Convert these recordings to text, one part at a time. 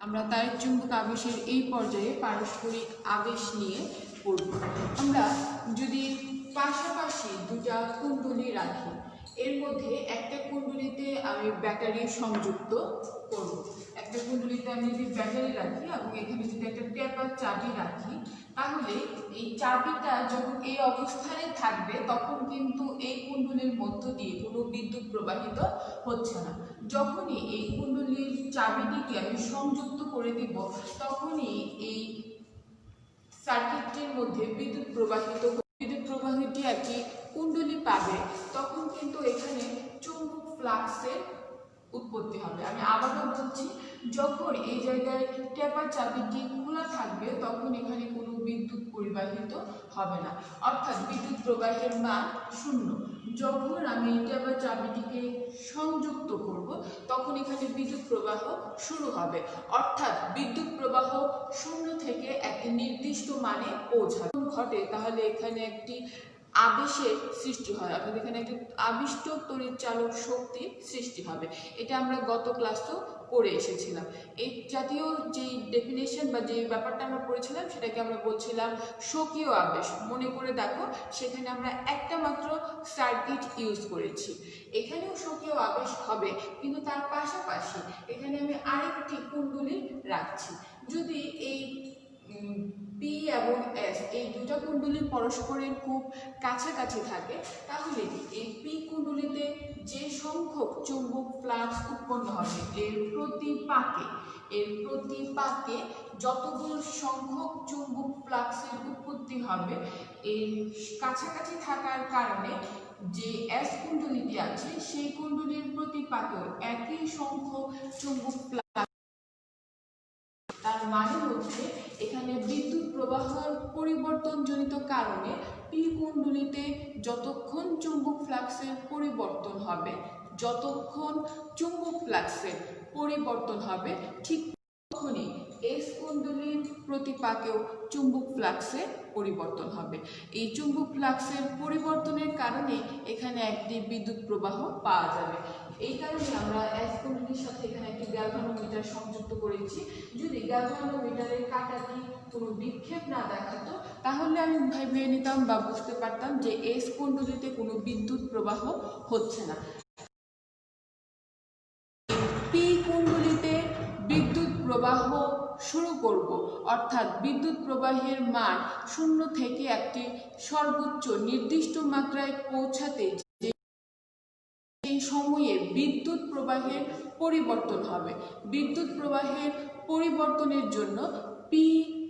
আমরা তাড়িৎ চুম্বক আবেশের এই পর্যায়ে পারস্পরিক আবেশ নিয়ে পড়ব। আমরা যদি পাশাপাশি দুটা কুণ্ডলী রাখি, এর মধ্যে একটা কুণ্ডলীতে আমি ব্যাটারি সংযুক্ত করব, একটা কুণ্ডলীতে আমি যদি ব্যাটারি রাখি এবং এখানে যদি একটা টেপার চাবি রাখি, তাহলে এই চাবিটা যখন এই অবস্থানে থাকবে তখন কিন্তু এই কুণ্ডলীর মধ্য দিয়ে কোনো বিদ্যুৎ প্রবাহিত হচ্ছে না। যখনই এই কুণ্ডলীর চাবিটিকে আমি সংযুক্ত করে দিব, তখনই এই সার্কিটটির মধ্যে বিদ্যুৎ প্রবাহটি একটি কুণ্ডলী পাবে, তখন কিন্তু এখানে চুম্বক ফ্লাক্সের উৎপত্তি হবে। আমি আবারও বলছি, যখন এই জায়গায় টেপার চাবিটি খোলা থাকবে তখন এখানে কোনো বিদ্যুৎ পরিবাহিত হবে না, অর্থাৎ বিদ্যুৎ প্রবাহের মান 0। যখন আমি টেপার চাবিটিকে সংযুক্ত করব তখন এখানে বিদ্যুৎ প্রবাহ শুরু হবে, অর্থাৎ বিদ্যুৎ প্রবাহ 0 থেকে একটি নির্দিষ্ট মানে পৌঁছাবে। ঘটে তাহলে এখানে একটি আবেশের সৃষ্টি হয়, অর্থাৎ এখানে একটি আবিষ্ট তড়িৎ চালক শক্তির সৃষ্টি হবে। এটা আমরা গত ক্লাসেও পড়ে এসেছিলাম। এই জাতীয় যে ডেফিনেশন বা যে ব্যাপারটা আমরা পড়েছিলাম সেটাকে আমরা বলছিলাম স্বকীয় আবেশ। মনে করে দেখো, সেখানে আমরা একটা মাত্র সার্কিট ইউজ করেছি। এখানেও স্বকীয় আবেশ হবে, কিন্তু তার পাশাপাশি এখানে আমি আরেকটি কুণ্ডলী রাখছি। যদি এই পি এবং এস এই দুটা কুণ্ডলী পরস্পরের খুব কাছাকাছি থাকে, তাহলে এই পি কুণ্ডলীতে যে সংখ্যক চুম্বক ফ্লাক্স উৎপন্ন হবে এর প্রতি পাকে যতগুলো সংখ্যক চুম্বক ফ্লাক্সের উৎপত্তি হবে, এর কাছাকাছি থাকার কারণে যে এস কুণ্ডলীটি আছে সেই কুণ্ডলীর প্রতি পাকেও একই সংখ্যক চুম্বক ফ্লাক্স। তার মানে হচ্ছে এখানে বিদ্যুৎ প্রবাহের পরিবর্তনজনিত কারণে পি কুণ্ডলীতে যতক্ষণ চুম্বক ফ্লাক্সের পরিবর্তন হবে ঠিক তখনই এস কুণ্ডলীর প্রতিপাকেও চুম্বক ফ্লাক্সের পরিবর্তন হবে। এই চুম্বক ফ্লাক্সের পরিবর্তনের কারণে এখানে একটি বিদ্যুৎ প্রবাহ পাওয়া যাবে। এই কারণে আমরা এস কুণ্ডলীর সাথে এখানে একটি গ্যালভানোমিটার সংযুক্ত করেছি। যদি গ্যালভানোমিটারের কাঁটাটি কোনো বিক্ষেপ না দেখাতো, তাহলে আমি ভেবে নিতাম বা বুঝতে পারতাম যে এস কুণ্ডলীতে কোনো বিদ্যুৎ প্রবাহ হচ্ছে না। পি কুণ্ডলীতে বিদ্যুৎ প্রবাহ শুরু করব, অর্থাৎ বিদ্যুৎ প্রবাহের মান 0 থেকে একটি সর্বোচ্চ নির্দিষ্ট মাত্রায় পৌঁছাতে এই সময়ে বিদ্যুৎ প্রবাহের পরিবর্তন হবে। বিদ্যুৎ প্রবাহের পরিবর্তনের জন্য পি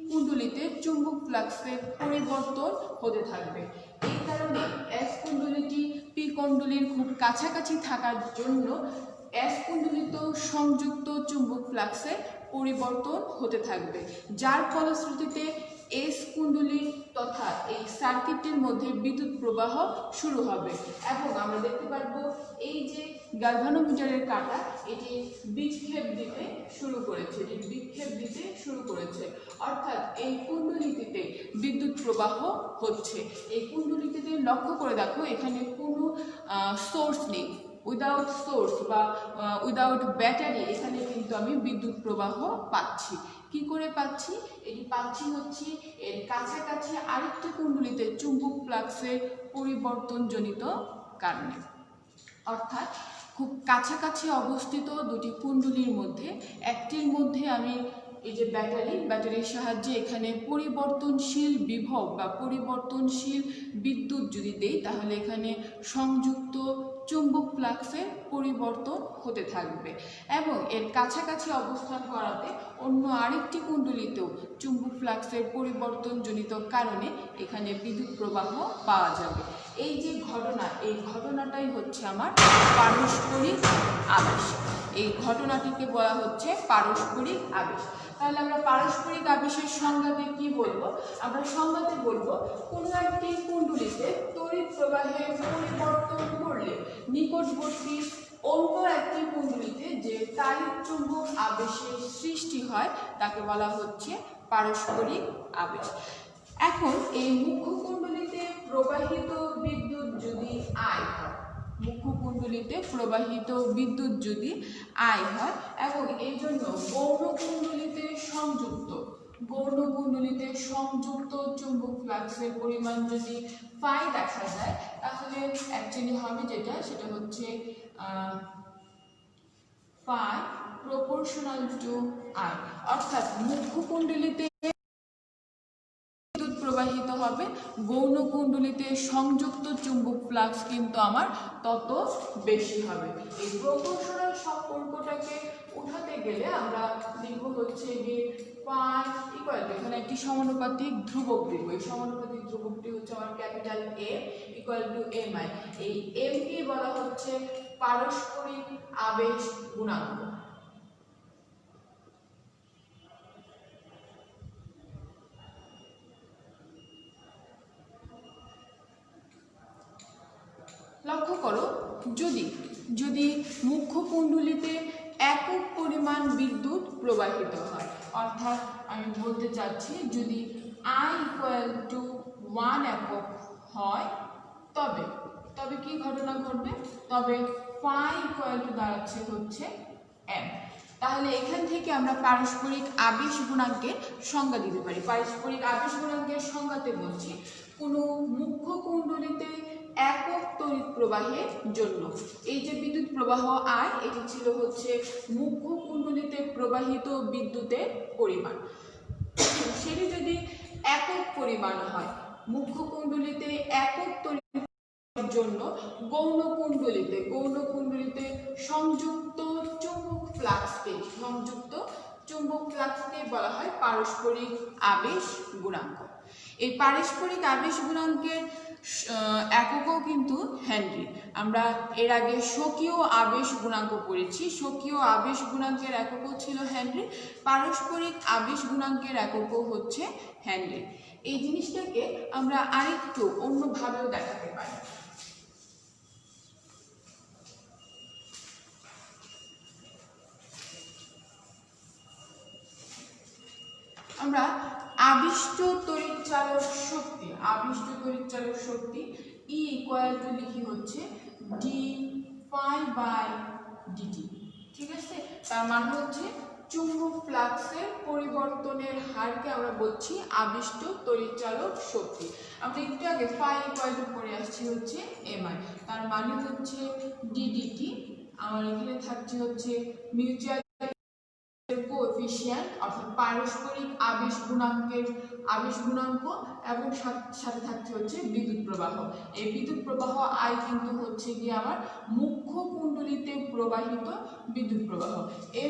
কুণ্ডলীতে চুম্বক ফ্লাক্সের পরিবর্তন হতে থাকবে। এই কারণে এস কুণ্ডলীটি পি কুণ্ডলীর খুব কাছাকাছি থাকার জন্য এস কুণ্ডলীতেও সংযুক্ত চুম্বক ফ্লাক্সের পরিবর্তন হতে থাকবে, যার ফলশ্রুতিতে এস কুণ্ডলী তথা এই সার্কিটের মধ্যে বিদ্যুৎ প্রবাহ শুরু হবে। এবং আমরা দেখতে পারবো এই যে গ্যালভানোমিটারের কাঁটা এটি বিক্ষেপ দিতে শুরু করেছে, অর্থাৎ এই কুণ্ডলীটিতে বিদ্যুৎ প্রবাহ হচ্ছে। এই কুণ্ডলীটিতে লক্ষ্য করে দেখো, এখানে কোনো সোর্স নেই। উইদাউট সোর্স বা উইদাউট ব্যাটারি এখানে কিন্তু আমি বিদ্যুৎ প্রবাহ পাচ্ছি। কি করে পাচ্ছি? এটি পাচ্ছি হচ্ছে এর কাছাকাছি আরেকটি কুণ্ডলীতে চুম্বক ফ্লাক্সের পরিবর্তনজনিত কারণে, অর্থাৎ খুব কাছাকাছি অবস্থিত দুটি কুণ্ডলীর মধ্যে একটির মধ্যে আমি এই যে ব্যাটারির সাহায্যে এখানে পরিবর্তনশীল বিভব বা পরিবর্তনশীল বিদ্যুৎ যদি দেই, তাহলে এখানে সংযুক্ত চুম্বক ফ্লাক্সের পরিবর্তন হতে থাকবে এবং এর কাছাকাছি অবস্থান করাতে অন্য আরেকটি কুণ্ডলীতেও চুম্বক ফ্লাক্সের পরিবর্তনজনিত কারণে এখানে বিদ্যুৎ প্রবাহ পাওয়া যাবে। এই যে ঘটনা, এই ঘটনাটাই হচ্ছে আমার পারস্পরিক আবেশ। এই ঘটনাটিকে বলা হচ্ছে পারস্পরিক আবেশ। তাহলে আমরা পারস্পরিক আবেশের সংজ্ঞাতে কি বলবো? আমরা সংজ্ঞাতে বলবো, কোনো একটি কুণ্ডলীতে তড়িৎ প্রবাহের পরিবর্তন করলে নিকটবর্তী অন্য একটি কুণ্ডলীতে যে তাড়িৎ চুম্বক আবেশের সৃষ্টি হয় তাকে বলা হচ্ছে পারস্পরিক আবেশ। এখন এই মুখ্য কুণ্ডলীতে প্রবাহিত বিদ্যুৎ যদি I হয়, মুখ্য কুণ্ডলী কুণ্ডলিতে প্রবাহিত বিদ্যুৎ যদি I হয় এবং এই জন্য গৌণ কুণ্ডলিতে সংযুক্ত চুম্বক ফ্লাক্সের পরিমাণ যদি ফাই দেখা যায়, তাহলে অ্যাকচুয়ালি হবে সেটা হচ্ছে ফাই প্রপোর্শনাল টু I, অর্থাৎ মুখ্য কুণ্ডলিতে বিদ্যুৎ প্রবাহিত হবে, গৌণ কুণ্ডলিতে সংযুক্ত চুম্বক ফ্লাক্স কিন্তু আমার তত বেশি হবে। এই প্রপোর্শনাল সম্পর্কটাকে উঠাতে গেলে আমরা লিখব হচ্ছে গিয়ে ফাই ইকুয়াল টু, এখানে একটি সমানুপাতিক ধ্রুবক দেব, এই সমানুপাতিক ধ্রুবকটি হচ্ছে আমার capital A equal to mi। এই m কে বলা হচ্ছে পারস্পরিক আবেশ গুণাঙ্ক। লক্ষ্য করো, যদি মুখ্য কুণ্ডলিতে একক পরিমাণ বিদ্যুৎ প্রবাহিত হয়, অর্থাৎ আমি বলতে চাচ্ছি যদি I ইকুয়াল টু 1 একক হয়, তবে কি ঘটনা ঘটবে, তবে ফাই ইকুয়াল টু দাঁড়াচ্ছে হচ্ছে m। তাহলে এখান থেকে আমরা পারস্পরিক আবেশ গুণাঙ্কের সংজ্ঞা দিতে পারি। পারস্পরিক আবেশ গুণাঙ্কের সংজ্ঞাতে বলছি, কোনো মুখ্য কুণ্ডলিতে একক তড়িৎ প্রবাহের জন্য এই যে বিদ্যুৎ প্রবাহ I, এটি ছিল হচ্ছে মুখ্য কুণ্ডলিতে প্রবাহিত বিদ্যুতের পরিমাণ। সেটি যদি একক পরিমাণ হয়, মুখ্য কুণ্ডলিতে একক তড়িৎ জন্য গৌণ কুণ্ডলিতে সংযুক্ত চুম্বক ফ্লাক্সকে বলা হয় পারস্পরিক আবেশ গুণাঙ্ক। এই পারস্পরিক আবেশ গুণাঙ্কের এককও কিন্তু হেনরি। আমরা এর আগে স্বকীয় আবেশ গুণাঙ্ক পড়েছি, স্বকীয় আবেশ গুণাঙ্কের এককও ছিল হেনরি, পারস্পরিক আবেশ গুণাঙ্কের এককও হচ্ছে হেনরি। এই জিনিসটাকে আমরা আরেকটু অন্যভাবেও দেখাতে পারি। আমরা আবিষ্ট তড়িৎচালক শক্তি E ইকুয়াল টু লিখি হচ্ছে d phi বাই dt, ঠিক আছে? তার মানে হচ্ছে চুম্বক ফ্লাক্সের পরিবর্তনের হারকে আমরা বলছি আবিষ্ট তড়িৎচালক শক্তি। আমরা একটু আগে ফাই ইকুয়াল টু পড়ে আসছি হচ্ছে mi, তার মানে হচ্ছে d dt। আমার এখানে থাকছে হচ্ছে মিউচুয়াল কোএফিশিয়েন্ট অর্থাৎ পারস্পরিক আবেশ গুণাঙ্ক এবং সাথে থাকছে হচ্ছে বিদ্যুৎ প্রবাহ। এই বিদ্যুৎ প্রবাহ I কিন্তু হচ্ছে গিয়ে আমার মুখ্য কুণ্ডলিতে প্রবাহিত বিদ্যুৎ প্রবাহ।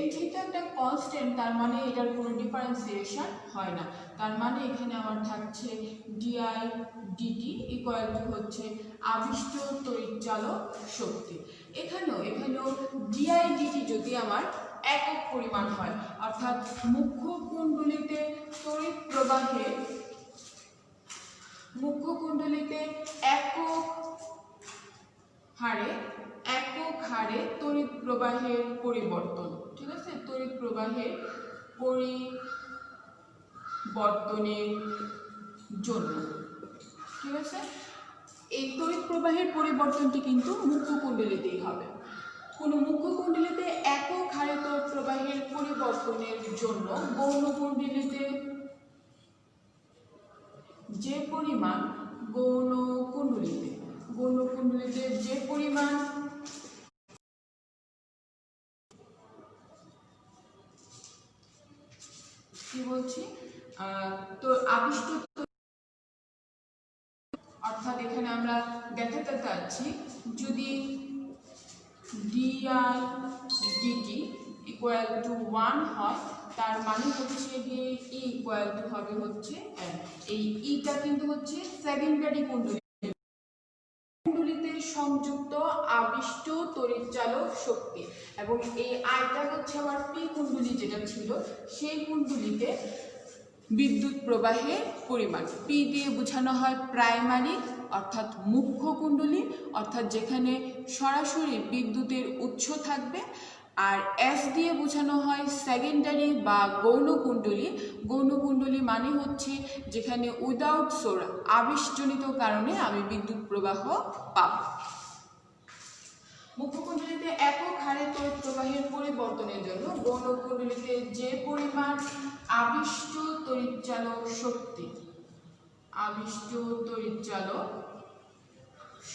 m থিটা একটা কনস্ট্যান্ট, তার মানে এটার কোনো ডিফারেন্সিয়েশন হয় না। তার মানে এখানে আমার থাকছে di dt ইকুয়াল টু হচ্ছে আবিষ্ট তড়িৎচালক শক্তি। এখানেও di dt যদি আমার একক পরিমাণ হয়, অর্থাৎ মুখ্য কুণ্ডলিতে একক হারে তড়িৎ প্রবাহের পরিবর্তন, ঠিক আছে? তড়িৎ প্রবাহের পরিবর্তনের জন্য, ঠিক আছে? এই তড়িৎ প্রবাহের পরিবর্তনটি কিন্তু মুখ্য কুণ্ডলিতেই হবে। কোনো মুখ্য কুণ্ডলিতে একক হারে তড়িৎ প্রবাহের পরিবর্তনের জন্য গৌণ কুণ্ডলিতে যে পরিমাণ কি বলছি, তো আবিষ্ট, অর্থাৎ এখানে আমরা দেখাতে চাচ্ছি যদি di dt ইকুয়াল টু 1 হয়, তার মানে হচ্ছে গিয়ে E ইকুয়াল টু হবে হচ্ছে m। এই ইটা কিন্তু হচ্ছে সেকেন্ডারি কুণ্ডলিতে সংযুক্ত আবিষ্ট তড়িৎচালক শক্তি, এবং এই আইটা হচ্ছে আমার পি কুণ্ডলী যেটা ছিল, সেই কুণ্ডলিতে বিদ্যুৎ প্রবাহের পরিমাণ। পি দিয়ে বোঝানো হয় প্রাইমারি অর্থাৎ মুখ্য কুণ্ডলী, অর্থাৎ যেখানে সরাসরি বিদ্যুতের উৎস থাকবে, আর এস দিয়ে বোঝানো হয় সেকেন্ডারি বা গৌণ কুণ্ডলী মানে হচ্ছে যেখানে উইদাউট সোর্স আবেশজনিত কারণে আমি বিদ্যুৎ প্রবাহ পাব। মুখ্য কুণ্ডলীতে একক হারে তড়িৎ প্রবাহের পরিবর্তনের জন্য গৌণ কুণ্ডলীতে যে পরিমাণ আবিষ্ট তড়িৎচালক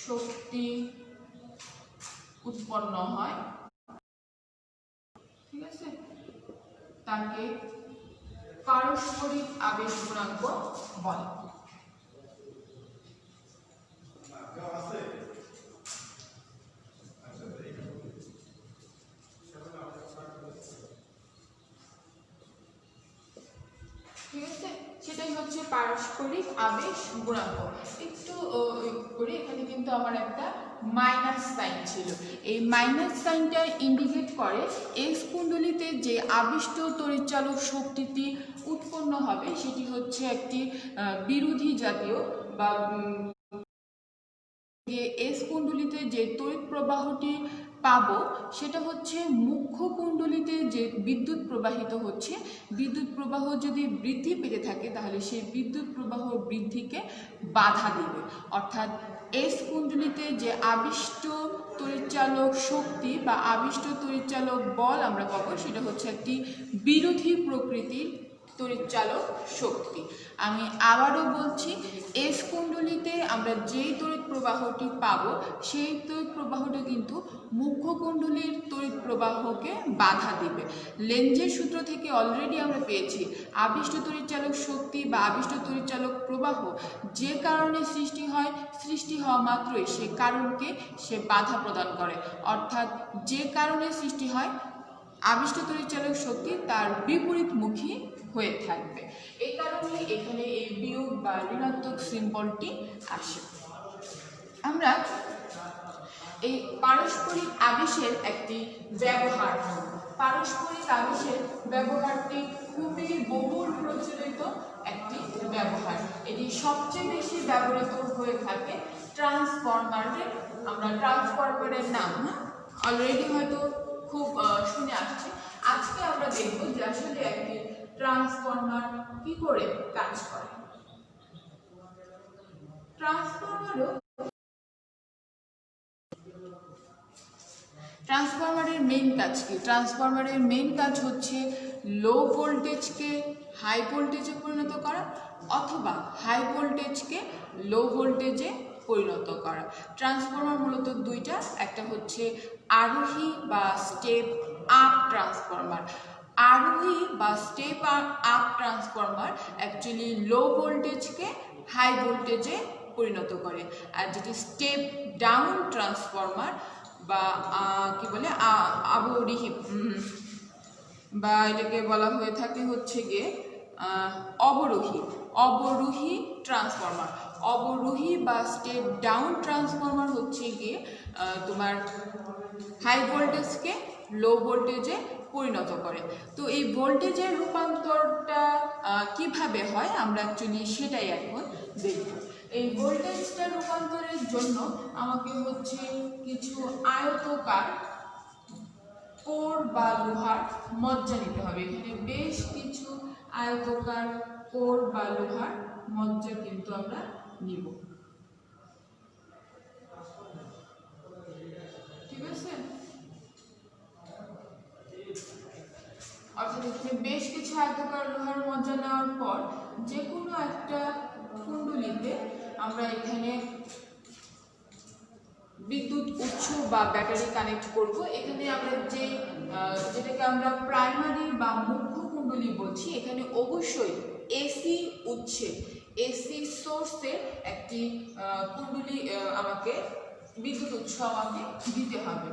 শক্তি উৎপন্ন হয়, ঠিক আছে, তাকে পারস্পরিক আবেশ গুণাঙ্ক বলে। ঠিক আছে, সেটাই হচ্ছে পারস্পরিক আবেশ গুণাঙ্ক। একটু করে এখানে কিন্তু আমার একটা মাইনাস সাইন ছিল, এই মাইনাস সাইনটা ইন্ডিকেট করে এক্স কুণ্ডলীতে যে আবিষ্ট তড়িৎচালক শক্তিটি উৎপন্ন হবে সেটি হচ্ছে একটি বিরোধী জাতীয় বা এস কুণ্ডলীতে যে তড়িৎ প্রবাহটি পাবো সেটা হচ্ছে মুখ্য কুণ্ডলীতে যে বিদ্যুৎ প্রবাহিত হচ্ছে, বিদ্যুৎ প্রবাহ যদি বৃদ্ধি পেতে থাকে তাহলে সেই বিদ্যুৎ প্রবাহ বৃদ্ধিকে বাধা দেবে। অর্থাৎ এস কুণ্ডলীতে যে আবিষ্ট তড়িৎচালক শক্তি বা আবিষ্ট তড়িৎচালক বল আমরা পাবো সেটা হচ্ছে একটি বিরোধী প্রকৃতির তড়িৎচালক শক্তি। আমি আবারও বলছি, এস কুণ্ডলীতে আমরা যেই তড়িৎ প্রবাহটি পাবো সেই তড়িৎ প্রবাহটা কিন্তু মুখ্য কুণ্ডলীর তড়িৎ প্রবাহকে বাধা দিবে। লেঞ্জের সূত্র থেকে অলরেডি আমরা পেয়েছি আবিষ্ট তড়িৎচালক শক্তি বা আবিষ্ট তড়িৎচালক প্রবাহ যে কারণে সৃষ্টি হওয়া মাত্রই সে কারণকে সে বাধা প্রদান করে। অর্থাৎ যে কারণে সৃষ্টি হয় আবিষ্ট তড়িৎচালক শক্তি তার বিপরীতমুখী হয়ে থাকবে। এই কারণে এখানে এই বিয়োগ বা ঋণাত্মক সিম্বলটি আসে। আমরা এই পারস্পরিক আবেশের একটি ব্যবহার, পারস্পরিক আবেশের ব্যবহারটি খুবই বহুল প্রচলিত একটি ব্যবহার। এটি সবচেয়ে বেশি ব্যবহৃত হয়ে থাকে ট্রান্সফরমারে। আমরা ট্রান্সফরমারের নাম অলরেডি হয়তো খুব শুনে আসছে। আজকে আমরা দেখব যে আসলে একটি ট্রান্সফরমার কি করে কাজ করে। ট্রান্সফরমারের মেইন কাজ কি? ট্রান্সফরমারের মেইন কাজ হচ্ছে লো ভোল্টেজকে হাই ভোল্টেজে পরিণত করা অথবা হাই ভোল্টেজকে লো ভোল্টেজে পরিণত করা। ট্রান্সফরমার মূলত দুইটা, একটা হচ্ছে আরোহী বা স্টেপ আপ ট্রান্সফরমার। আরোহী বা স্টেপ আপ ট্রান্সফরমার অ্যাকচুয়ালি লো ভোল্টেজকে হাই ভোল্টেজে পরিণত করে, আর যেটি স্টেপ ডাউন ট্রান্সফরমার বা কি বলে অবরোহী বা এটাকে বলা হয়ে থাকে হচ্ছে গিয়ে অবরোহী ট্রান্সফরমার। অবরোহী বা স্টেপ ডাউন ট্রান্সফরমার হচ্ছে গিয়ে তোমার হাই ভোল্টেজকে লো ভোল্টেজে পরিণত করে। তো এই ভোল্টেজের রূপান্তরটা কিভাবে হয় আমরা অ্যাকচুয়ালি সেটাই এখন দেখব। এই ভোল্টেজটা রূপান্তরের জন্য আমাকে হচ্ছে কিছু আয়তকার কোর বা লোহার মজ্জা নিতে হবে। এখানে বেশ কিছু আয়তকার কোর বা লোহার মজ্জা কিন্তু আমরা নিব, ঠিক আছে। অর্থাৎ এখানে বেশ কিছু আয়তকার লোহার মজ্জা নেওয়ার পর যে কোনো একটা কুণ্ডলীতে আমরা এখানে বিদ্যুৎ উৎস বা ব্যাটারি কানেক্ট করব। এখানে আমরা যেটাকে আমরা প্রাইমারি বা মুখ্য কুণ্ডলী বলছি, এখানে অবশ্যই এসি উৎসে এসি সোর্সের একটি কুণ্ডলী আমাকে বিদ্যুৎ উৎস আমাকে দিতে হবে।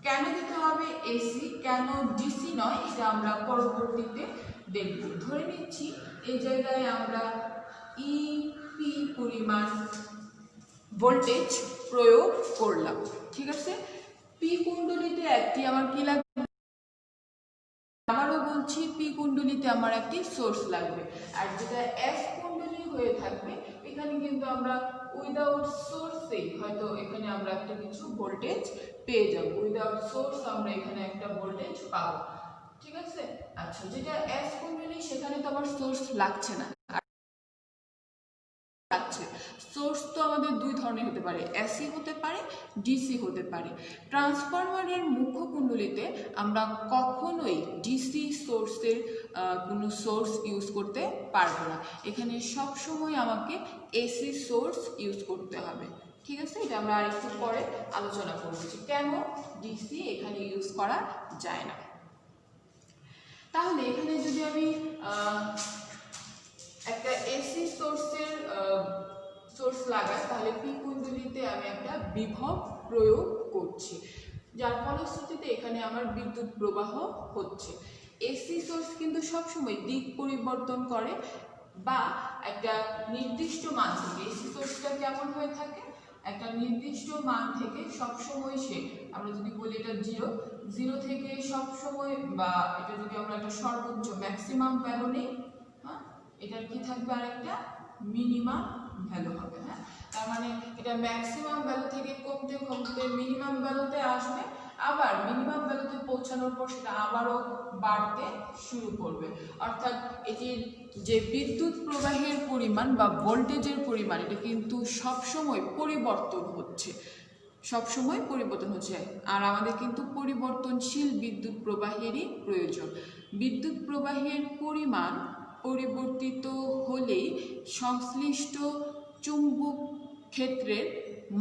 কেন দিতে হবে এসি, কেন ডিসি নয়, এটা আমরা পরবর্তীতে দেখব। ধরে নিচ্ছি এই জায়গায় আমরা ইপি পরিমাণ ভোল্টেজ প্রয়োগ করলাম, ঠিক আছে। পি কুণ্ডলীতে একটি আমার কি লাগবে, আবারও বলছি পি কুণ্ডলীতে আমার একটি সোর্স লাগবে। আর যেটা এস কুণ্ডলী হয়ে থাকবে এখানে কিন্তু আমরা উইদাউট সোর্সে হয়তো এখানে আমরা একটা কিছু ভোল্টেজ পেয়ে যাব। উইদাউট সোর্স আমরা এখানে একটা ভোল্টেজ পাবো, ঠিক আছে। আচ্ছা, যেটা এস কুণ্ডলী সেখানে তো আমার সোর্স লাগছে না। সোর্স তো আমাদের দুই ধরনের হতে পারে, এসি হতে পারে ডিসি হতে পারে। ট্রান্সফরমারের মুখ্য কুণ্ডলীতে আমরা কখনোই ডিসি সোর্সের কোনো সোর্স ইউজ করতে পারবো না, এখানে সবসময় আমাকে এসি সোর্স ইউজ করতে হবে। ঠিক আছে, এটা আমরা আরেকটু পরে আলোচনা করবো যে কেন ডিসি এখানে ইউজ করা যায় না। তাহলে এখানে যদি আমি একটা এসি সোর্সের সোর্স লাগাই, তাহলে পি কুণ্ডলীতে আমি একটা বিভব প্রয়োগ করছি, যার ফলশ্রুতিতে এখানে আমার বিদ্যুৎ প্রবাহ হচ্ছে। এসি সোর্স কিন্তু সবসময় দিক পরিবর্তন করে বা একটা নির্দিষ্ট মান থেকে, এসি সোর্সটা কেমন হয়ে থাকে, একটা নির্দিষ্ট মান থেকে সবসময় সে, আমরা যদি বলি এটা জিরো থেকে সবসময়, বা এটা যদি আমরা একটা সর্বোচ্চ ম্যাক্সিমাম ভ্যালু নেই, হ্যাঁ, এটার কি থাকবে আর একটা মিনিমাম ভ্যালু হবে। হ্যাঁ, তার মানে এটা ম্যাক্সিমাম ভ্যালু থেকে কমতে কমতে মিনিমাম ভ্যালুতে আসবে, আবার মিনিমাম ভ্যালুতে পৌঁছানোর পর সেটা আবারও বাড়তে শুরু করবে। অর্থাৎ এটির যে বিদ্যুৎ প্রবাহের পরিমাণ বা ভোল্টেজের পরিমাণ, এটা কিন্তু সবসময় পরিবর্তন হচ্ছে, সবসময় পরিবর্তন হচ্ছে। আর আমাদের কিন্তু পরিবর্তনশীল বিদ্যুৎ প্রবাহেরই প্রয়োজন। বিদ্যুৎ প্রবাহের পরিমাণ পরিবর্তিত হলেই সংশ্লিষ্ট চুম্বক ক্ষেত্রের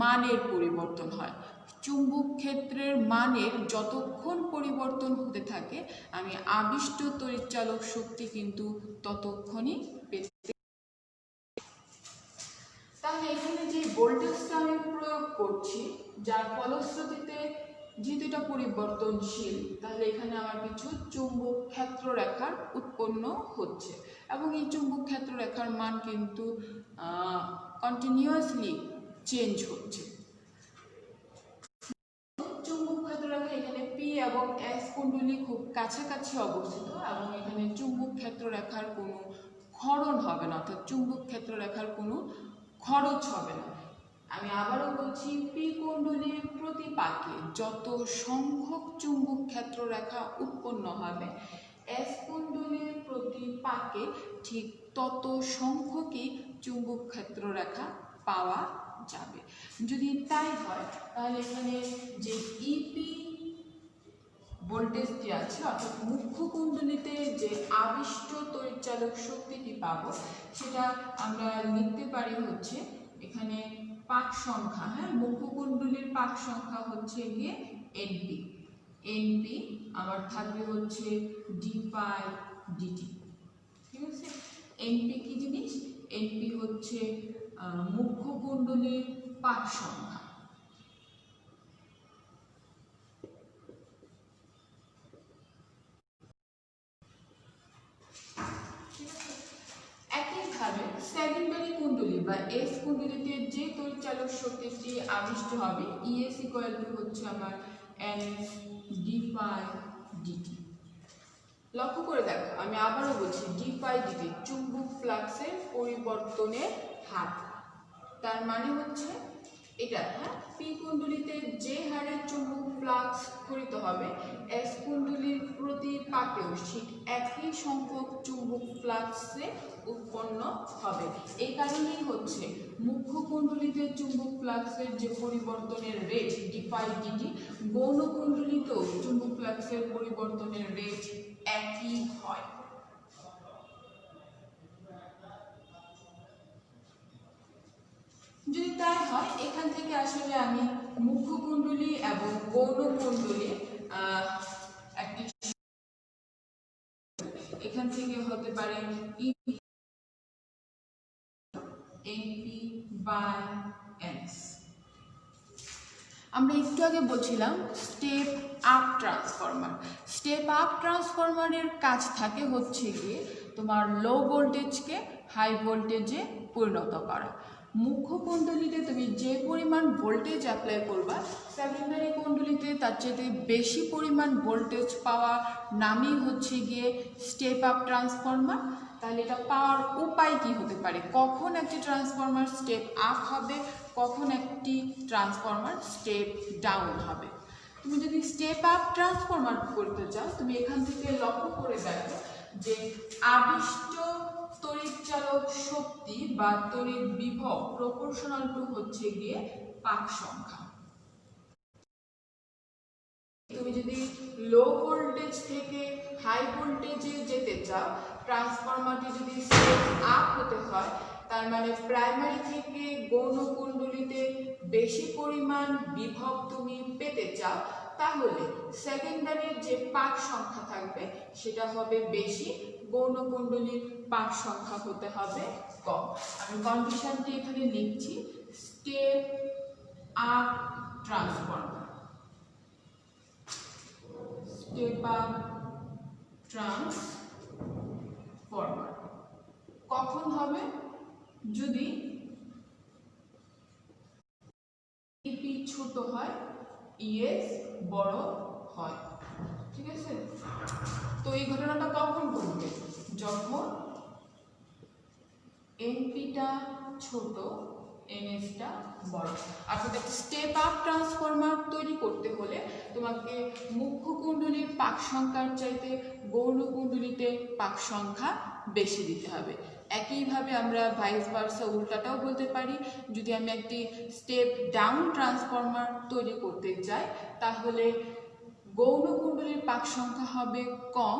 মানের পরিবর্তন হয়। চুম্বক ক্ষেত্রের মানের যতক্ষণ পরিবর্তন হতে থাকে, আমি আবিষ্ট তড়িৎচালক শক্তি কিন্তু ততক্ষণই পেতে। তাহলে এখানে যে ভোল্টেজটা আমি প্রয়োগ করছি, যার ফলশ্রুতিতে যেহেতু এটা পরিবর্তনশীল, তাহলে এখানে আমার কিছু চুম্বক ক্ষেত্র রেখার উৎপন্ন হচ্ছে, এবং এই চুম্বক ক্ষেত্র রেখার মান কিন্তু কন্টিনিউয়াসলি চেঞ্জ হচ্ছে। চুম্বক ক্ষেত্র রেখা এখানে পি এবং এস কুণ্ডলী খুব কাছাকাছি অবস্থিত, এবং এখানে চুম্বক ক্ষেত্র রেখার কোনো ক্ষরণ হবে না, অর্থাৎ চুম্বক ক্ষেত্র রেখার কোনো খরচ হবে না। আমি আবারও বলছি, পি কুণ্ডলীর প্রতি পাকে যত সংখ্যক চুম্বক ক্ষেত্র রেখা উৎপন্ন হবে, এস কুণ্ডলীর প্রতি পাকে ঠিক তত সংখ্যকই চুম্বক ক্ষেত্র রেখা পাওয়া যাবে। যদি তাই হয়, তাহলে এখানে যে ইপি ভোল্টেজটি আছে, অর্থাৎ মুখ্য কুণ্ডলীতে যে আবিষ্ট তড়িৎচালক শক্তিটি পাবো, সেটা আমরা লিখতে পারি হচ্ছে এখানে পাক সংখ্যা। হ্যাঁ, মুখ্য কুণ্ডলীর পাক সংখ্যা হচ্ছে গিয়ে এনপি। এনপি আবার থাকবে হচ্ছে ডি পাই ডিটি। ঠিক আছে, এনপি কি জিনিস? এনপি হচ্ছে মুখ্য কুণ্ডলীর পাক সংখ্যা। একইভাবে সেকেন্ডারি কুণ্ডলী বা এস কুণ্ডলীতে যে তড়িৎচালক শক্তিটি আবিষ্ট হবে, ইএস ইকুয়াল টু হচ্ছে আমার এনএস ডি পাই ডিটি। লক্ষ্য করে দেখো, আমি আবারও বলছি, ডি পাই ডিটি চুম্বক ফ্লাক্সের পরিবর্তনের হার। তার মানে হচ্ছে এটা, হ্যাঁ, পি কুণ্ডলীতে যে হারে চুম্বক ফ্লাক্স খরিত হবে, এস কুণ্ডলীর প্রতি পাকেও ঠিক একই সংখ্যক চুম্বক ফ্লাক্সে উৎপন্ন হবে। এই কারণেই হচ্ছে মুখ্য কুণ্ডলীতে চুম্বক ফ্লাক্সের যে পরিবর্তনের রেট ডি পাই ডিটি, গৌণ কুণ্ডলীতেও চুম্বক ফ্লাক্সের পরিবর্তনের রেট একই হয়। যদি তাই হয়, এখান থেকে আসলে আমি মুখ্য কুণ্ডলী এবং গৌণ কুণ্ডলী একটি, এখান থেকে হতে পারে এনপি বাই এনএস। আমরা একটু আগে বলছিলাম step up transformer. Step up ট্রান্সফরমারের কাজ থাকে হচ্ছে গিয়ে তোমার লো ভোল্টেজকে হাই ভোল্টেজে পরিণত করা। মুখ্য কুণ্ডলীতে তুমি যে পরিমাণ ভোল্টেজ অ্যাপ্লাই করবা, সেকেন্ডারি কুণ্ডলীতে তার চেয়ে বেশি পরিমাণ ভোল্টেজ পাওয়া নামই হচ্ছে গিয়ে স্টেপ আপ ট্রান্সফরমার। তাহলে এটা পাওয়ার উপায় কি হতে পারে? কখন একটি ট্রান্সফরমার স্টেপ আপ হবে, কখন একটি ট্রান্সফরমার স্টেপ ডাউন হবে? তুমি যদি স্টেপ আপ ট্রান্সফরমার করতে চাও, তুমি এখান থেকে লক্ষ্য করে দেখো যে আবিষ্ট তড়িৎচালক শক্তি বা তড়িৎ বিভব প্রপোর্শনাল টু হচ্ছে গিয়ে পাক সংখ্যা। তুমি যদি লো ভোল্টেজ থেকে হাই ভোল্টেজে যেতে চাও, ট্রান্সফরমারটি যদি স্টেপ আপ হতে হয়, তার মানে প্রাইমারি থেকে গৌণ কুণ্ডলীতে বেশি পরিমাণ বিভব তুমি পেতে চাও, তাহলে সেকেন্ডারির যে পাক সংখ্যা থাকবে সেটা হবে বেশি, গৌণ কুণ্ডলীর পাক সংখ্যা হতে হবে কম। আমি কন্ডিশনটি এখানে লিখছি, step up transformer, step up transformer কখন হবে? যদি ইপি ছোট হয়, ইএস বড় হয়। ঠিক আছে, তো এই ঘটনাটা কখন ঘটবে? যখন এনপিটা ছোট, এনএসটা বড়। অর্থাৎ একটা স্টেপ আপ ট্রান্সফরমার তৈরি করতে হলে তোমাকে মুখ্য কুণ্ডলীর পাক সংখ্যার চাইতে গৌণ কুণ্ডলীতে পাক সংখ্যা বেশি দিতে হবে। একইভাবে আমরা ভাইস ভার্সা উল্টাটাও বলতে পারি, যদি আমি একটি স্টেপ ডাউন ট্রান্সফরমার তৈরি করতে চাই, তাহলে গৌণ কুণ্ডলীর পাক সংখ্যা হবে কম,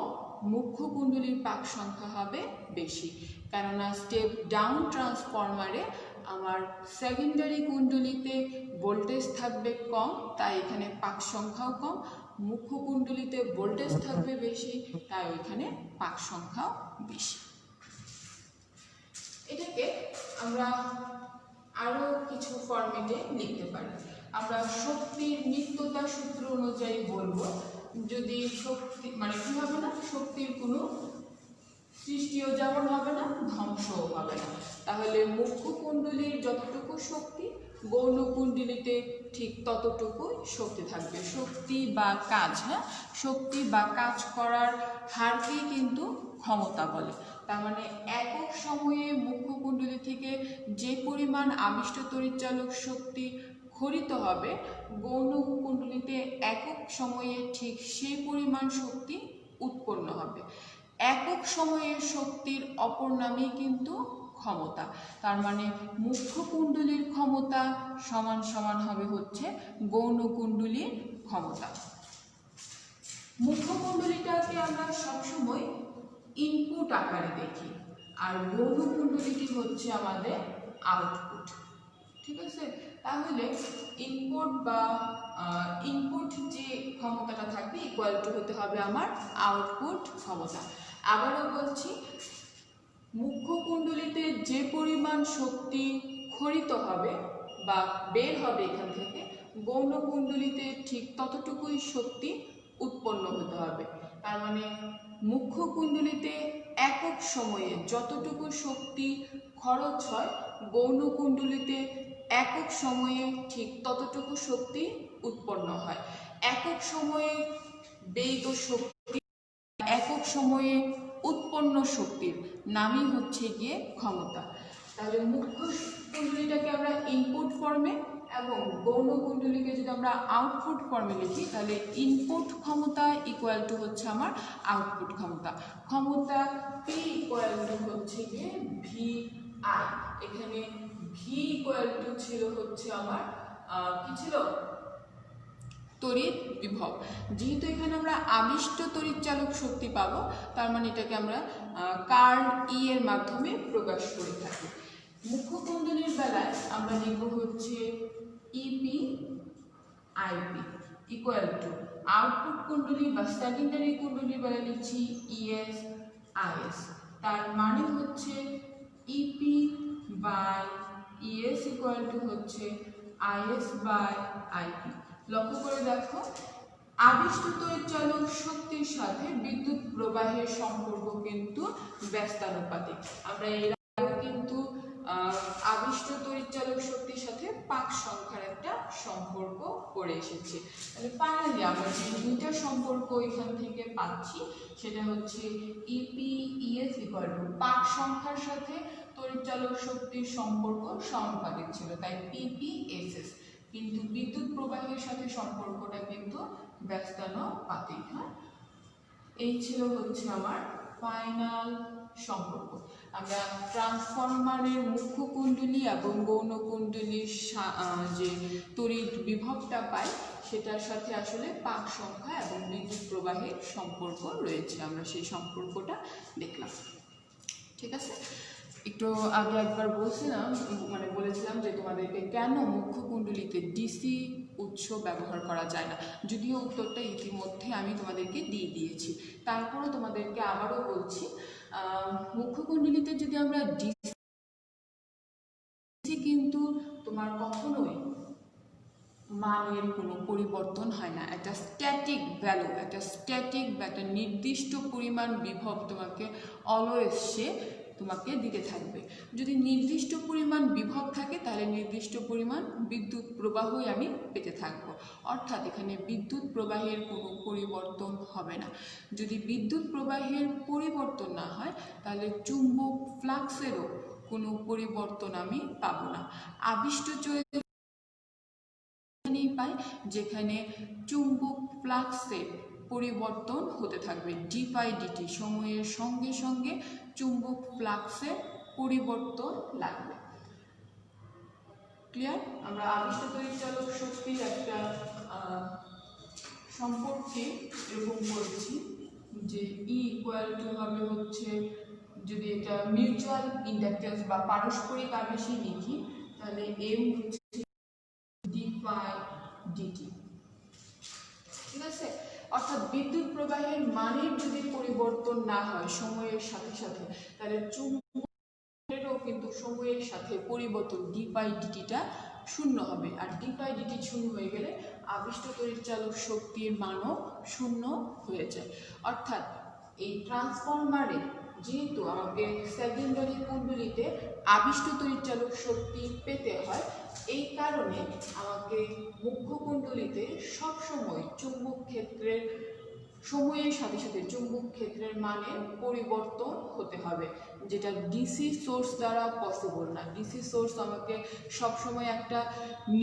মুখ্য কুণ্ডলীর পাক সংখ্যা হবে বেশি। কেননা স্টেপ ডাউন ট্রান্সফরমারে আমার সেকেন্ডারি কুণ্ডলীতে ভোল্টেজ থাকবে কম, তাই এখানে পাক সংখ্যাও কম। মুখ্য কুণ্ডলীতে ভোল্টেজ থাকবে বেশি, তাই ওইখানে পাক সংখ্যাও বেশি। এটাকে আমরা আরো কিছু ফরম্যাটে লিখতে পারি। আমরা শক্তির নিত্যতা সূত্র অনুযায়ী বলবো, যদি শক্তি মানে কি হবে না, শক্তির কোনো সৃষ্টিও যেমন হবে না, ধ্বংসও হবে না, তাহলে মুখ্য কুণ্ডলীর যতটুকু শক্তি গৌণ কুণ্ডলীতে ঠিক ততটুকুই শক্তি থাকবে। শক্তি বা কাজ, হ্যাঁ, শক্তি বা কাজ করার হারকেই কিন্তু ক্ষমতা বলে। তার মানে একক সময়ে মুখ্য কুণ্ডলী থেকে যে পরিমাণ আবিষ্ট তড়িৎচালক শক্তি খরিত হবে, গৌণ কুণ্ডলীতে একক সময়ে ঠিক সেই পরিমাণ শক্তি উৎপন্ন হবে। একক সময়ের শক্তির অপর নামই কিন্তু ক্ষমতা। তার মানে মুখ্য কুণ্ডলীর ক্ষমতা সমান সমান হবে হচ্ছে গৌণ কুণ্ডলীর ক্ষমতা। মুখ্য কুণ্ডলীটাকে আমরা সবসময় ইনপুট আকারে দেখি, আর গৌণ কুণ্ডলীটি হচ্ছে আমাদের আউটপুট। ঠিক আছে, তাহলে ইনপুট বা ইনপুট যে ক্ষমতাটা থাকবে ইকুয়াল টু হতে হবে আমার আউটপুট ক্ষমতা। আবারও বলছি, মুখ্য কুণ্ডলীতে যে পরিমাণ শক্তি খরিত হবে বা বের হবে এখান থেকে, গৌণ কুণ্ডলীতে ঠিক ততটুকুই শক্তি উৎপন্ন হতে হবে। তার মানে মুখ্য কুণ্ডলীতে একক সময়ে যতটুকু শক্তি খরচ হয়, গৌণ কুণ্ডলীতে একক সময়ে ঠিক ততটুকু শক্তি উৎপন্ন হয়। একক সময়ে ব্যয়িত শক্তি, একক সময়ে উৎপন্ন শক্তির নামই হচ্ছে গিয়ে ক্ষমতা। তাহলে মুখ্য কুণ্ডলীটাকে আমরা ইনপুট ফর্মে এবং গৌণ কুণ্ডলীকে যদি আমরা আউটপুট ফর্মে লিখি, তাহলে ইনপুট ক্ষমতা ইকুয়াল টু হচ্ছে আমার আউটপুট ক্ষমতা। ক্ষমতা পি ইকুয়াল টু হচ্ছে গিয়ে ভি আই। এখানে ভি ইকুয়াল টু ছিল হচ্ছে আমার কি ছিল, তড়িৎ বিভব। যেহেতু এখানে আমরা আবিষ্ট তড়িৎচালক শক্তি পাবো, তার মানে এটাকে আমরা কার্ল ই এর মাধ্যমে প্রকাশ করে থাকি। মুখ্য কুণ্ডলীর বেলায় আমরা লিখব হচ্ছে EP IP equal to, output কুণ্ডলী বা সেকেন্ডারি কুণ্ডলীর বেলায় লিখছি ইএস আইএস। তার মানে হচ্ছে EP by ES equal to হচ্ছে আইএস বাই আইপি। লক্ষ্য করে দেখো, আবিষ্ট তড়িৎচালক শক্তির সাথে বিদ্যুৎ প্রবাহের সম্পর্ক কিন্তু ব্যস্তানুপাতিক। আমরা এর আগে কিন্তু আবিষ্ট তড়িৎচালক শক্তির সাথে পাক সংখ্যার একটা সম্পর্ক করে এসেছি। তাহলে ফাইনালি আমরা যে দুইটা সম্পর্ক এখান থেকে পাচ্ছি সেটা হচ্ছে ইপি ইএস ইকুয়াল টু পাক সংখ্যার সাথে তড়িৎচালক শক্তির সম্পর্ক সমানুপাতিক ছিল, তাই পিপি এসএস। কিন্তু বিদ্যুৎ প্রবাহের সাথে সম্পর্কটা কিন্তু ব্যস্তানুপাতিক। হ্যাঁ, এই ছিল হচ্ছে আমার ফাইনাল সম্পর্ক। আমরা ট্রান্সফরমারের মুখ্য কুণ্ডলী এবং গৌণ কুণ্ডলীর যে তড়িৎ বিভবটা পাই সেটার সাথে আসলে পাক সংখ্যা এবং বিদ্যুৎ প্রবাহের সম্পর্ক রয়েছে। আমরা সেই সম্পর্কটা দেখলাম। ঠিক আছে, একটু আগে একবার বলেছিলাম যে তোমাদেরকে কেন মুখ্য কুণ্ডলীতে ডিসি উৎস ব্যবহার করা যায় না, যদিও উত্তরটা ইতিমধ্যে আমি তোমাদেরকে দিয়ে দিয়েছি, তারপরও তোমাদেরকে আবারও বলছি। মুখ্য কুণ্ডলীতে যদি আমরা ডিসি কিন্তু তোমার কখনোই মানের কোনো পরিবর্তন হয় না, একটা স্ট্যাটিক ভ্যালু, একটা নির্দিষ্ট পরিমাণ বিভব তোমাকে অলওয়েজ সে তোমাকে দিতে থাকবে। যদি নির্দিষ্ট পরিমাণ বিভব থাকে তাহলে নির্দিষ্ট পরিমাণ বিদ্যুৎ প্রবাহই আমি পেতে থাকবো, অর্থাৎ এখানে বিদ্যুৎ প্রবাহের কোনো পরিবর্তন হবে না। যদি বিদ্যুৎ প্রবাহের পরিবর্তন না হয় তাহলে চুম্বক ফ্লাক্সেরও কোনো পরিবর্তন আমি পাবো না। আবিষ্ট পাই যেখানে চুম্বক ফ্লাক্সের পরিবর্তন হতে থাকবে dφdt, সময়ের সঙ্গে সঙ্গে চুম্বক ফ্লাক্সের পরিবর্তন লাগবে। ক্লিয়ার? আমরা আবিষ্ট তড়িৎচালক শক্তির একটা সম্পর্কে এরকম বলছি যে E হবে হচ্ছে, যদি এটা মিউচুয়াল ইন্ডাকটেন্স বা পারস্পরিক আবেশে লিখি তাহলে M হচ্ছে dφdt। ঠিক আছে, অর্থাৎ বিদ্যুৎ প্রবাহের মানের যদি পরিবর্তন না হয় সময়ের সাথে সাথে তাহলে চুম্বকেরও কিন্তু সময়ের সাথে পরিবর্তন dφdtটা শূন্য হবে, আর dφdt শূন্য হয়ে গেলে আবিষ্ট তড়িৎচালক শক্তির মানও শূন্য হয়ে যায়। অর্থাৎ এই ট্রান্সফরমারে যেহেতু আমাকে সেকেন্ডারি কুণ্ডলীতে আবিষ্ট তড়িৎচালক শক্তি পেতে হয়, এই কারণে আমাকে মুখ্য কুণ্ডলীতে সবসময় চুম্বক ক্ষেত্রের সময়ের সাথে সাথে চুম্বক ক্ষেত্রের মানের পরিবর্তন হতে হবে, যেটা ডিসি সোর্স দ্বারা পসিবল না। ডিসি সোর্স আমাকে সবসময় একটা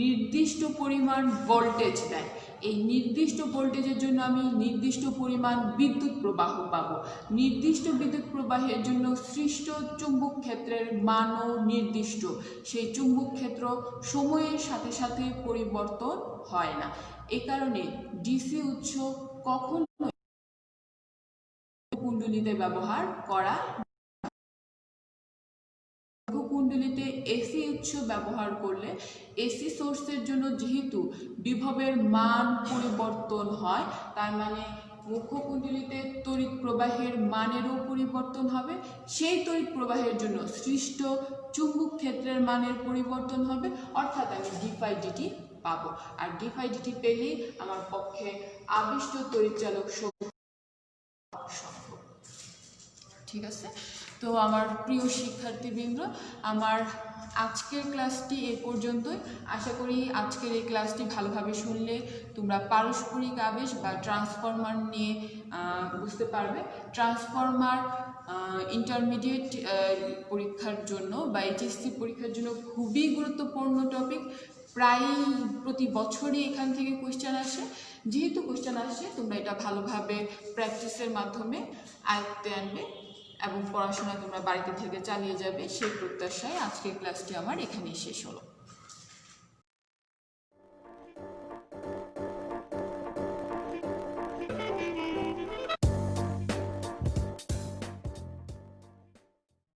নির্দিষ্ট পরিমাণ ভোল্টেজ দেয়, এই নির্দিষ্ট ভোল্টেজের জন্য আমি নির্দিষ্ট পরিমাণ বিদ্যুৎ প্রবাহ পাবো। নির্দিষ্ট বিদ্যুৎ প্রবাহের জন্য সৃষ্ট চুম্বক ক্ষেত্রের মানও নির্দিষ্ট, সেই চুম্বক ক্ষেত্র সময়ের সাথে সাথে পরিবর্তন হয় না। এ কারণে ডিসি উৎস কখনো কুণ্ডলীতে ব্যবহার করা, কুণ্ডলীতে এসি উৎস ব্যবহার করলে এসি সোর্সের জন্য যেহেতু বিভবের মান পরিবর্তন হয়, তার মানে মুখ্য কুণ্ডলীতে তড়িৎ প্রবাহের মানেরও পরিবর্তন হবে, সেই তড়িৎ প্রবাহের জন্য সৃষ্ট চুম্বক ক্ষেত্রের মানের পরিবর্তন হবে, অর্থাৎ আমি dφdt পাবো। আর dφdt পেলেই আমার পক্ষে আবিষ্ট তড়িৎচালক শক্তি সম্ভব। ঠিক আছে, তো আমার প্রিয় শিক্ষার্থীবৃন্দ, আমার আজকের ক্লাসটি এ পর্যন্তই। আশা করি আজকের এই ক্লাসটি ভালোভাবে শুনলে তোমরা পারস্পরিক আবেশ বা ট্রান্সফরমার নিয়ে বুঝতে পারবে। ট্রান্সফরমার ইন্টারমিডিয়েট পরীক্ষার জন্য বা এইচএসসি পরীক্ষার জন্য খুবই গুরুত্বপূর্ণ টপিক। প্রায় প্রতি বছরই এখান থেকে কোয়েশ্চেন আসে। যেহেতু কোয়েশ্চেন আসে, তোমরা এটা ভালোভাবে প্র্যাকটিসের মাধ্যমে আয়ত্তে আনবে এবং পড়াশোনা তোমরা বাড়িতে থেকে চালিয়ে যাবে, সেই প্রত্যাশায় আজকের ক্লাসটি আমার এখানেই শেষ হলো।